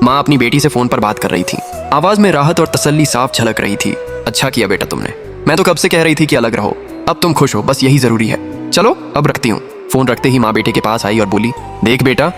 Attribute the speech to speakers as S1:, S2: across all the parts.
S1: माँ अपनी बेटी से फोन पर बात कर रही थी। आवाज में राहत और तसल्ली साफ झलक रही थी। अच्छा किया बेटा तुमने, मैं तो कब से कह रही थी कि अलग रहो। अब तुम खुश हो, बस यही जरूरी है। चलो अब रखती हूँ। फोन रखते ही माँ बेटे के पास आई और बोली, देख बेटा,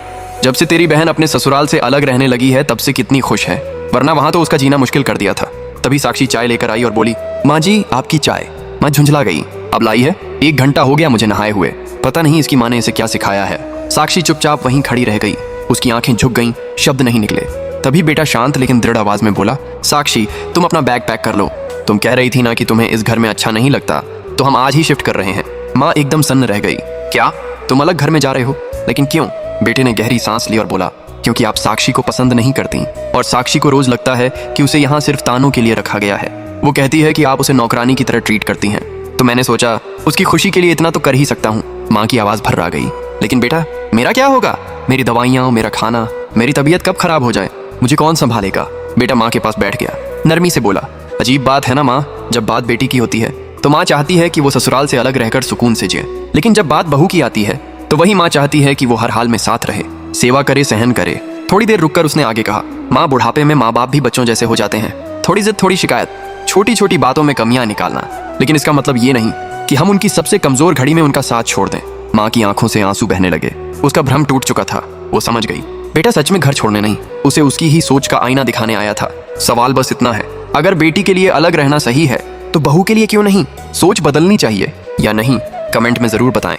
S1: जब से तेरी बहन अपने ससुराल से अलग रहने लगी है तब से कितनी खुश है, वरना वहां तो उसका जीना मुश्किल कर दिया था। तभी साक्षी चाय लेकर आई और बोली, माँ जी आपकी चाय। माँ झुंझला गई, अब लाई है? 1 घंटा हो गया मुझे नहाए हुए, पता नहीं इसकी माँ ने इसे क्या सिखाया है। साक्षी चुपचाप वहीं खड़ी रह गई, उसकी आंखें झुक गईं, शब्द नहीं निकले। तभी बेटा शांत लेकिन दृढ़ आवाज में बोला, साक्षी तुम अपना बैग पैक कर लो। तुम कह रही थी ना कि तुम्हें इस घर में अच्छा नहीं लगता, तो हम आज ही शिफ्ट कर रहे हैं। माँ एकदम सन्न रह गई, क्या तुम अलग घर में जा रहे हो? लेकिन क्यों? बेटे ने गहरी सांस ली और बोला, क्योंकि आप साक्षी को पसंद नहीं करती और साक्षी को रोज लगता है कि उसे यहाँ सिर्फ तानों के लिए रखा गया है। वो कहती है कि आप उसे नौकरानी की तरह ट्रीट करती हैं। तो मैंने सोचा उसकी खुशी के लिए इतना तो कर ही सकता हूँ। माँ की आवाज भर्रा गई, लेकिन बेटा मेरा क्या होगा? मेरी दवाइयाँ, मेरा खाना, मेरी तबीयत कब खराब हो जाए, मुझे कौन संभालेगा? बेटा माँ के पास बैठ गया, नरमी से बोला, अजीब बात है ना माँ, जब बात बेटी की होती है तो माँ चाहती है कि वो ससुराल से अलग रहकर सुकून से जिए, लेकिन जब बात बहू की आती है तो वही माँ चाहती है कि वो हर हाल में साथ रहे, सेवा करे, सहन करे। थोड़ी देर रुककर उसने आगे कहा, माँ बुढ़ापे में माँ बाप भी बच्चों जैसे हो जाते हैं। थोड़ी जिद, थोड़ी शिकायत, छोटी छोटी बातों में कमियां निकालना, लेकिन इसका मतलब ये नहीं कि हम उनकी सबसे कमजोर घड़ी में उनका साथ छोड़ दें। माँ की आंखों से आंसू बहने लगे, उसका भ्रम टूट चुका था। वो समझ गई, बेटा सच में घर छोड़ने नहीं, उसे उसकी ही सोच का आईना दिखाने आया था। सवाल बस इतना है, अगर बेटी के लिए अलग रहना सही है तो बहू के लिए क्यों नहीं? सोच बदलनी चाहिए या नहीं, कमेंट में जरूर बताएं।